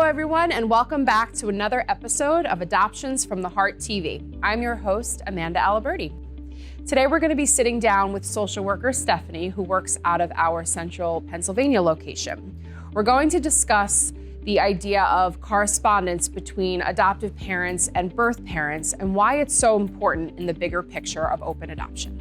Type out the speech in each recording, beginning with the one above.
everyone, and welcome back to another episode of Adoptions from the Heart TV. I'm your host, Amanda Aliberti. Today, we're going to be sitting down with social worker Stephanie, who works out of our central Pennsylvania location. We're going to discuss the idea of correspondence between adoptive parents and birth parents and why it's so important in the bigger picture of open adoption.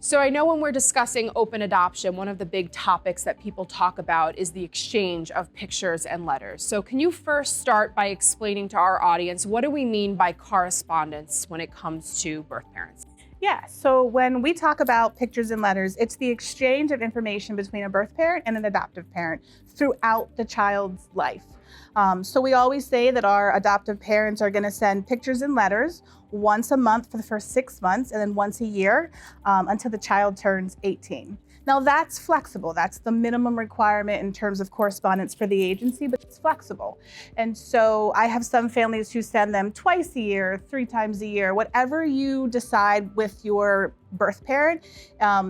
So I know when we're discussing open adoption, one of the big topics that people talk about is the exchange of pictures and letters. So can you first start by explaining to our audience, what do we mean by correspondence when it comes to birth parents? Yeah, so when we talk about pictures and letters, it's the exchange of information between a birth parent and an adoptive parent throughout the child's life. So we always say that our adoptive parents are going to send pictures and letters once a month for the first 6 months and then once a year until the child turns 18. Now that's flexible. That's the minimum requirement in terms of correspondence for the agency, but it's flexible. And so I have some families who send them twice a year, 3 times a year, whatever you decide with your birth parent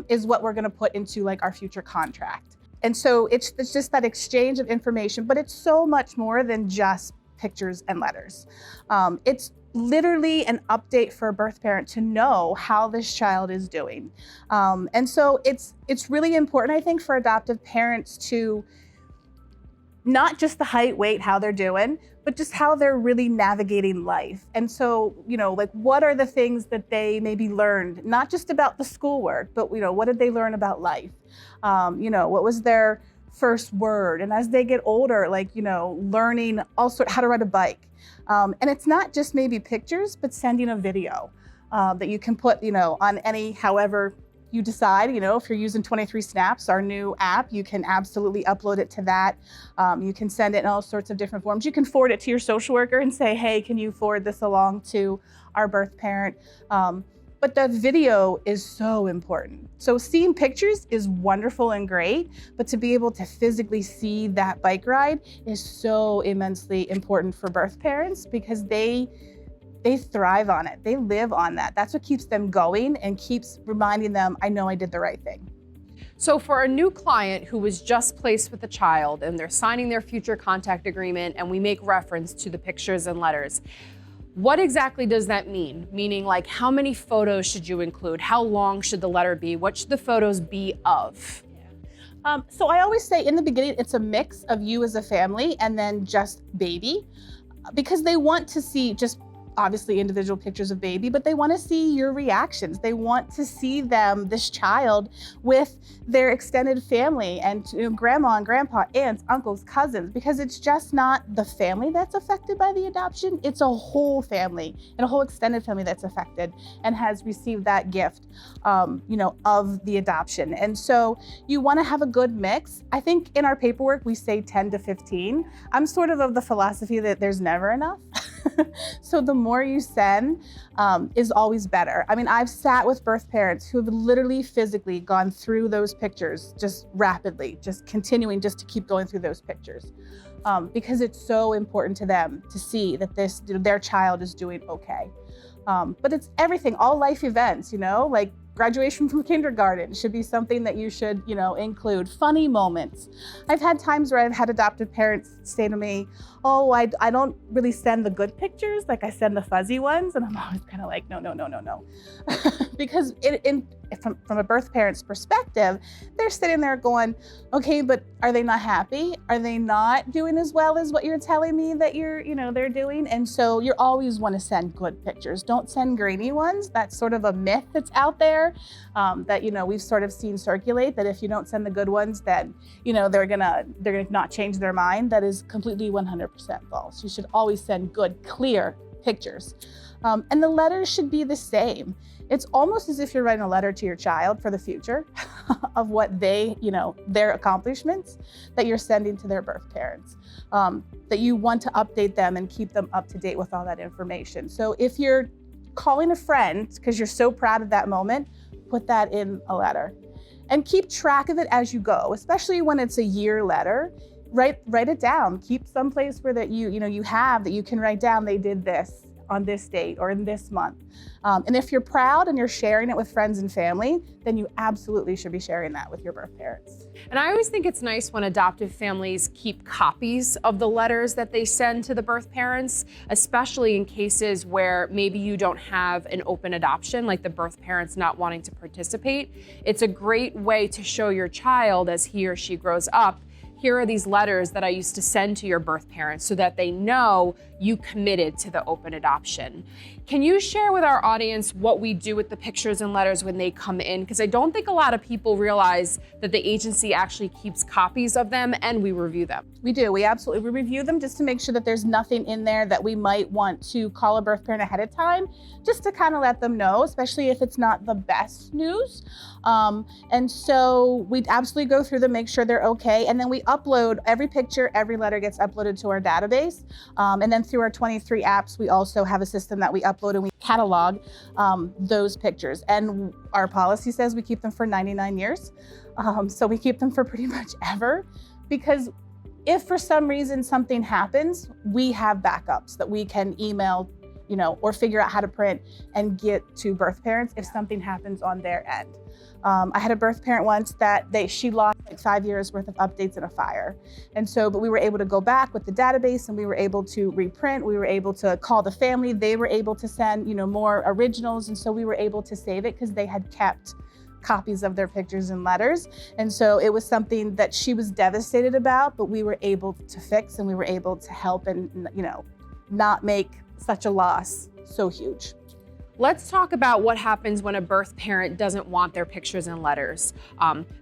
is what we're going to put into like our future contract. And so it's just that exchange of information, but it's so much more than just pictures and letters. It's literally an update for a birth parent to know how this child is doing. And so it's really important, I think, for adoptive parents to not just the height, weight, how they're doing, but just how they're really navigating life. And so, like what are the things that they maybe learned, not just about the schoolwork, but what did they learn about life? What was their first word? And as they get older, learning also how to ride a bike. And it's not just maybe pictures, but sending a video that you can put, on however you decide. If you're using 23 Snaps, our new app, you can absolutely upload it to that. You can send it in all sorts of different forms. You can forward it to your social worker and say, hey, can you forward this along to our birth parent? But the video is so important. So seeing pictures is wonderful and great, but to be able to physically see that bike ride is so immensely important for birth parents because they thrive on it. They live on that. That's what keeps them going and keeps reminding them, I know I did the right thing. So for a new client who was just placed with a child and they're signing their future contact agreement and we make reference to the pictures and letters, what exactly does that mean? Meaning, like, how many photos should you include? How long should the letter be? What should the photos be of? So I always say in the beginning, it's a mix of you as a family and then just baby, because they want to see just obviously individual pictures of baby, but they want to see your reactions. They want to see this child with their extended family and grandma and grandpa, aunts, uncles, cousins, because it's just not the family that's affected by the adoption. It's a whole family and a whole extended family that's affected and has received that gift, of the adoption. And so you want to have a good mix. I think in our paperwork, we say 10 to 15. I'm sort of the philosophy that there's never enough. So the more you send is always better. I mean, I've sat with birth parents who have literally physically gone through those pictures just rapidly, just continuing just to keep going through those pictures because it's so important to them to see that their child is doing okay. But it's everything, all life events, like graduation from kindergarten should be something that you should, include. Funny moments. I've had times where I've had adoptive parents say to me, oh, I don't really send the good pictures, like I send the fuzzy ones. And I'm always kind of like, no. Because from a birth parent's perspective, they're sitting there going, okay, but are they not happy? Are they not doing as well as what you're telling me that they're doing? And so you always want to send good pictures. Don't send grainy ones. That's sort of a myth that's out there that, we've sort of seen circulate, that if you don't send the good ones, then, they're gonna not change their mind. That is completely 100% false. You should always send good, clear pictures. And the letters should be the same. It's almost as if you're writing a letter to your child for the future of what their accomplishments that you're sending to their birth parents, that you want to update them and keep them up to date with all that information. So if you're calling a friend because you're so proud of that moment, put that in a letter and keep track of it as you go, especially when it's a year letter. Write it down. Keep someplace where that you have that you can write down, they did this on this date or in this month. And if you're proud and you're sharing it with friends and family, then you absolutely should be sharing that with your birth parents. And I always think it's nice when adoptive families keep copies of the letters that they send to the birth parents, especially in cases where maybe you don't have an open adoption, like the birth parents not wanting to participate. It's a great way to show your child as he or she grows up, here are these letters that I used to send to your birth parents so that they know you committed to the open adoption. Can you share with our audience what we do with the pictures and letters when they come in? Because I don't think a lot of people realize that the agency actually keeps copies of them and we review them. We do, we review them just to make sure that there's nothing in there that we might want to call a birth parent ahead of time, just to kind of let them know, especially if it's not the best news. And so we absolutely go through them, make sure they're okay. And then we upload every picture, every letter gets uploaded to our database. And then through our 23 apps, we also have a system that we upload and we catalog those pictures. And our policy says we keep them for 99 years. So we keep them for pretty much ever, because if for some reason something happens, we have backups that we can email, or figure out how to print and get to birth parents if something happens on their end. I had a birth parent once that she lost like 5 years worth of updates in a fire. And so, but we were able to go back with the database and we were able to reprint, we were able to call the family, they were able to send, more originals. And so we were able to save it because they had kept copies of their pictures and letters. And so it was something that she was devastated about, but we were able to fix and we were able to help and, not make such a loss so huge. Let's talk about what happens when a birth parent doesn't want their pictures and letters.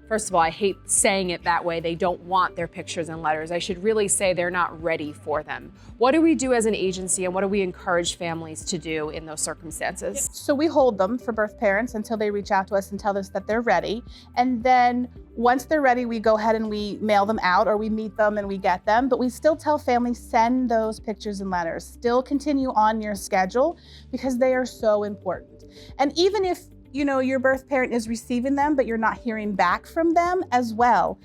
First of all, I hate saying it that way. They don't want their pictures and letters. I should really say they're not ready for them. What do we do as an agency and what do we encourage families to do in those circumstances? So we hold them for birth parents until they reach out to us and tell us that they're ready. And then once they're ready, we go ahead and we mail them out or we meet them and we get them. But we still tell families, send those pictures and letters. Still continue on your schedule because they are so important. And even if your birth parent is receiving them, but you're not hearing back from them as well,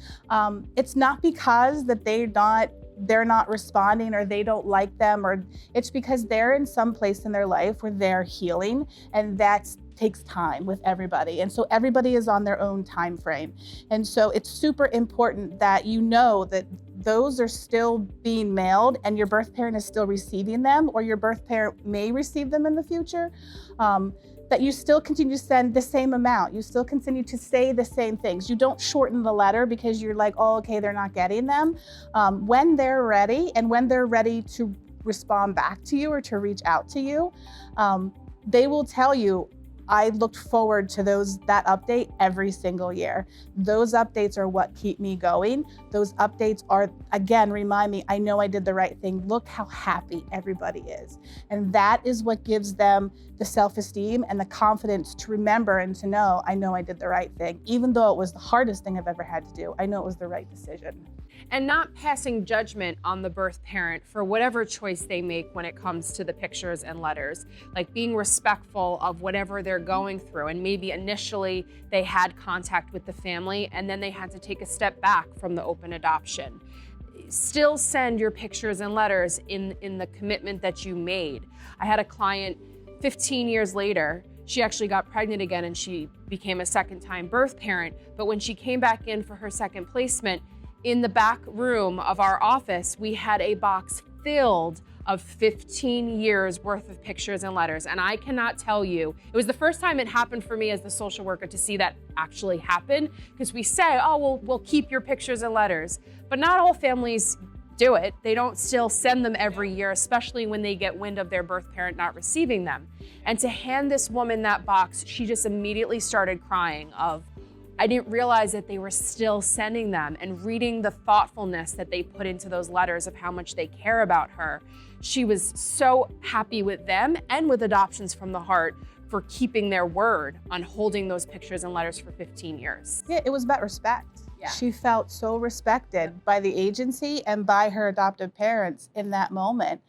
it's not because that they're not responding or they don't like them, or it's because they're in some place in their life where they're healing, and that takes time with everybody. And so everybody is on their own time frame. And so it's super important that that those are still being mailed and your birth parent is still receiving them, or your birth parent may receive them in the future. That you still continue to send the same amount. You still continue to say the same things. You don't shorten the letter because you're like, oh, okay, they're not getting them. When they're ready and when they're ready to respond back to you or to reach out to you, they will tell you, I looked forward to that update every single year. Those updates are what keep me going. Those updates are, again, remind me, I know I did the right thing. Look how happy everybody is. And that is what gives them the self-esteem and the confidence to remember and to know, I know I did the right thing. Even though it was the hardest thing I've ever had to do, I know it was the right decision. And not passing judgment on the birth parent for whatever choice they make when it comes to the pictures and letters, like being respectful of whatever they're going through. And maybe initially they had contact with the family and then they had to take a step back from the open adoption. Still send your pictures and letters in the commitment that you made. I had a client 15 years later, she actually got pregnant again and she became a second-time birth parent. But when she came back in for her second placement, in the back room of our office, we had a box filled of 15 years worth of pictures and letters. And I cannot tell you, it was the first time it happened for me as the social worker to see that actually happen, because we say, oh, we'll keep your pictures and letters. But not all families do it. They don't still send them every year, especially when they get wind of their birth parent not receiving them. And to hand this woman that box, she just immediately started crying of, I didn't realize that they were still sending them, and reading the thoughtfulness that they put into those letters of how much they care about her. She was so happy with them and with Adoptions from the Heart for keeping their word on holding those pictures and letters for 15 years. Yeah, it was about respect. Yeah. She felt so respected by the agency and by her adoptive parents in that moment,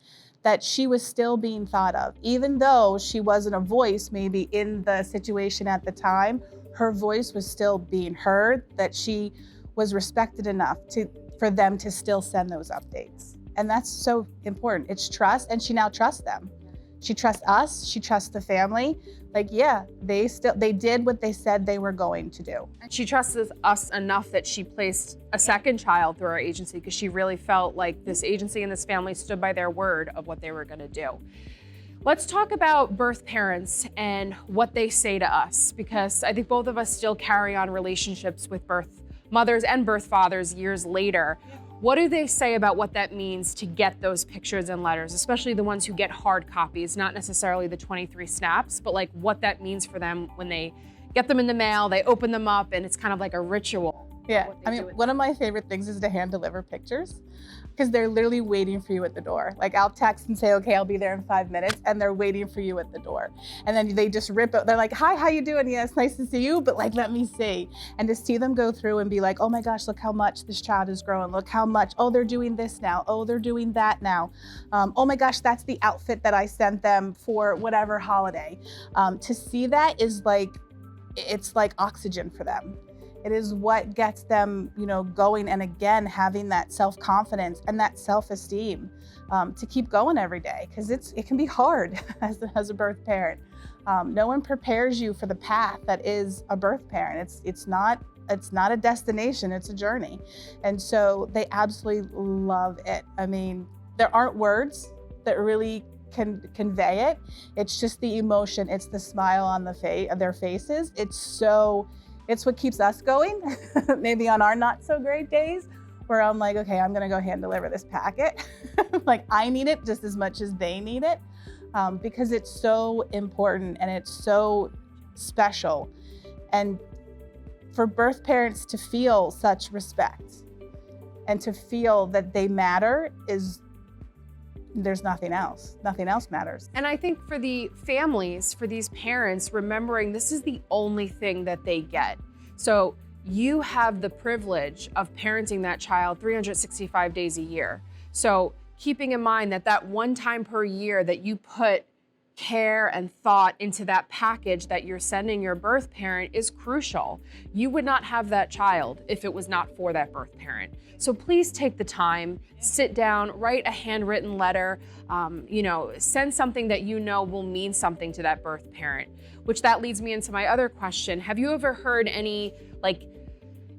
that she was still being thought of. Even though she wasn't a voice maybe in the situation at the time, her voice was still being heard, that she was respected enough for them to still send those updates. And that's so important. It's trust, and she now trusts them. She trusts us, she trusts the family. Like, yeah, they did what they said they were going to do. She trusted us enough that she placed a second child through our agency because she really felt like this agency and this family stood by their word of what they were gonna do. Let's talk about birth parents and what they say to us, because I think both of us still carry on relationships with birth mothers and birth fathers years later. What do they say about what that means to get those pictures and letters, especially the ones who get hard copies, not necessarily the 23 snaps, but like what that means for them when they get them in the mail, they open them up, and it's kind of like a ritual. Yeah, I mean, one of my favorite things is to hand deliver pictures, because they're literally waiting for you at the door. Like, I'll text and say, okay, I'll be there in 5 minutes, and they're waiting for you at the door. And then they just rip it. They're like, hi, how you doing? Yeah, it's nice to see you, but like, let me see. And to see them go through and be like, oh my gosh, look how much this child is growing. Look how much, oh, they're doing this now. Oh, they're doing that now. Oh my gosh, that's the outfit that I sent them for whatever holiday. To see that is like, it's like oxygen for them. It is what gets them, going, and again, having that self-confidence and that self-esteem to keep going every day, because it can be hard as a birth parent. No one prepares you for the path that is a birth parent. It's not a destination, it's a journey. And so they absolutely love it. I mean, there aren't words that really can convey it. It's just the emotion, it's the smile on their faces. It's what keeps us going, maybe on our not so great days, where I'm like, okay, I'm gonna go hand deliver this packet. Like, I need it just as much as they need it, because it's so important and it's so special. And for birth parents to feel such respect and to feel that they matter there's nothing else. Nothing else matters. And I think for the families, for these parents, remembering this is the only thing that they get. So you have the privilege of parenting that child 365 days a year. So keeping in mind that one time per year that you put care and thought into that package that you're sending your birth parent is crucial. You would not have that child if it was not for that birth parent. So please take the time, sit down, write a handwritten letter, send something that will mean something to that birth parent, which that leads me into my other question. Have you ever heard any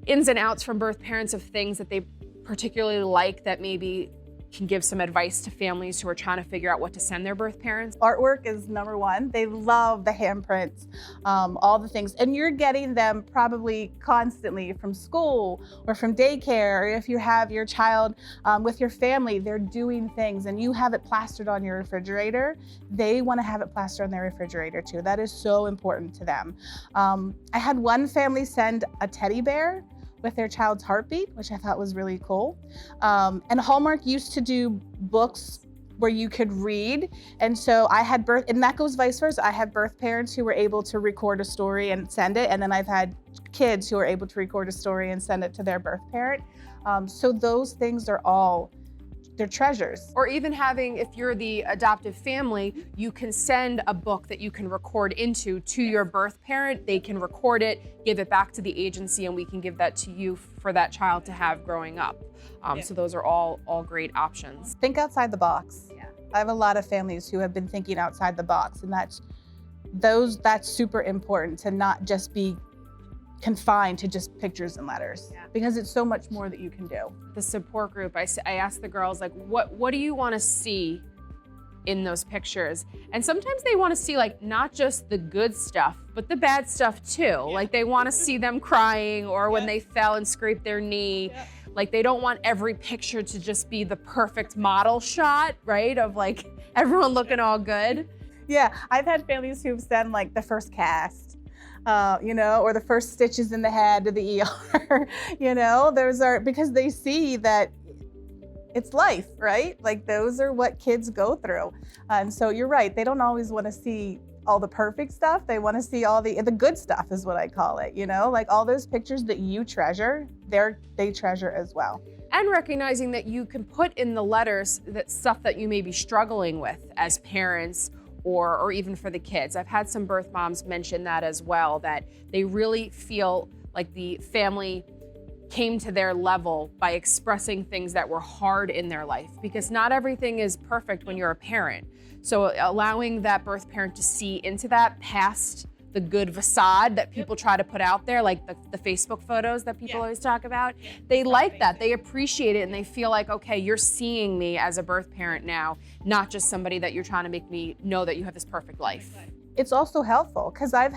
ins and outs from birth parents of things that they particularly like that maybe can give some advice to families who are trying to figure out what to send their birth parents? Artwork is number one. They love the handprints, all the things. And you're getting them probably constantly from school or from daycare, or if you have your child with your family, they're doing things and you have it plastered on your refrigerator. They want to have it plastered on their refrigerator too. That is so important to them. I had one family send a teddy bear with their child's heartbeat, which I thought was really cool. And Hallmark used to do books where you could read. And so I had and that goes vice versa. I have birth parents who were able to record a story and send it. And then I've had kids who are able to record a story and send it to their birth parent. So those things are they're treasures. Or even having, if you're the adoptive family, you can send a book that you can record into to your birth parent. They can record it, give it back to the agency, and we can give that to you for that child to have growing up. So those are all great options. Think outside the box. Yeah. I have a lot of families who have been thinking outside the box, and that's super important, to not just be confined to just pictures and letters, because it's so much more that you can do. The support group, I asked the girls, what do you want to see in those pictures? And sometimes they want to see not just the good stuff, but the bad stuff too. Yeah. They want to see them crying, or when they fell and scraped their knee. Yeah. They don't want every picture to just be the perfect model shot, right? Of everyone looking all good. Yeah, I've had families who've sent the first cast, or the first stitches in the head to the ER, those are, because they see that it's life, right? Those are what kids go through. And so you're right, they don't always want to see all the perfect stuff. They want to see all the good stuff, is what I call it, all those pictures that you treasure, they treasure as well. And recognizing that you can put in the letters that stuff that you may be struggling with as parents, or even for the kids. I've had some birth moms mention that as well, that they really feel like the family came to their level by expressing things that were hard in their life, because not everything is perfect when you're a parent. So allowing that birth parent to see into that past the good facade that people try to put out there, like the Facebook photos that people always talk about, they like that, they appreciate it, and they feel like, okay, you're seeing me as a birth parent now, not just somebody that you're trying to make me know that you have this perfect life. It's also helpful because I've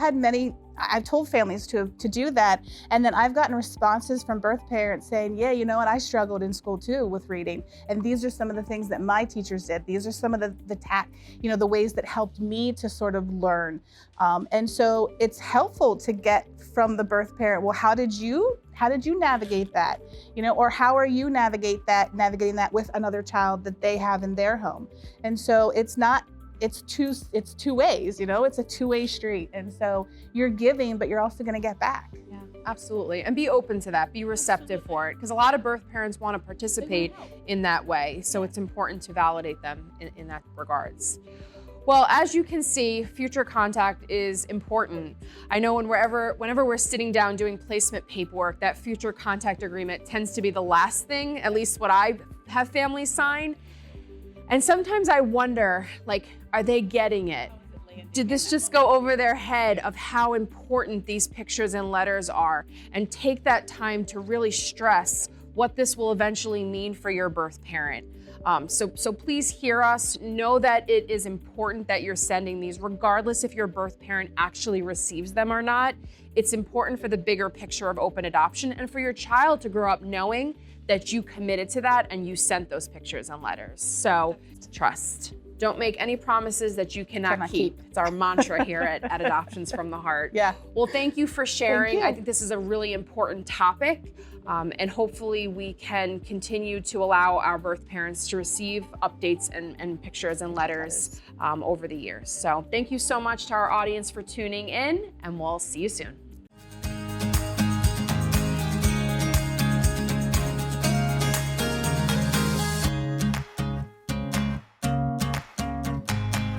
told families to do that, and then I've gotten responses from birth parents saying, yeah, you know what, I struggled in school too with reading, and these are some of the things that my teachers did. These are some of the ways that helped me to sort of learn. And so it's helpful to get from the birth parent, well, how did you navigate that? Or how are you navigating that with another child that they have in their home? And so it's two ways, it's a two-way street. And so you're giving, but you're also going to get back. Yeah, absolutely. And be open to that, be receptive for it, because a lot of birth parents want to participate in that way. So it's important to validate them in that regards. Well, as you can see, future contact is important. I know whenever we're sitting down doing placement paperwork, that future contact agreement tends to be the last thing, at least what I have families sign. And sometimes I wonder, are they getting it? Did this just go over their head of how important these pictures and letters are? And take that time to really stress what this will eventually mean for your birth parent. So please hear us. Know that it is important that you're sending these, regardless if your birth parent actually receives them or not. It's important for the bigger picture of open adoption and for your child to grow up knowing that you committed to that and you sent those pictures and letters. So trust. Don't make any promises that you cannot keep. It's our mantra here at Adoptions from the Heart. Yeah. Well, thank you for sharing. Thank you. I think this is a really important topic. And hopefully we can continue to allow our birth parents to receive updates and pictures and letters over the years. So thank you so much to our audience for tuning in, and we'll see you soon.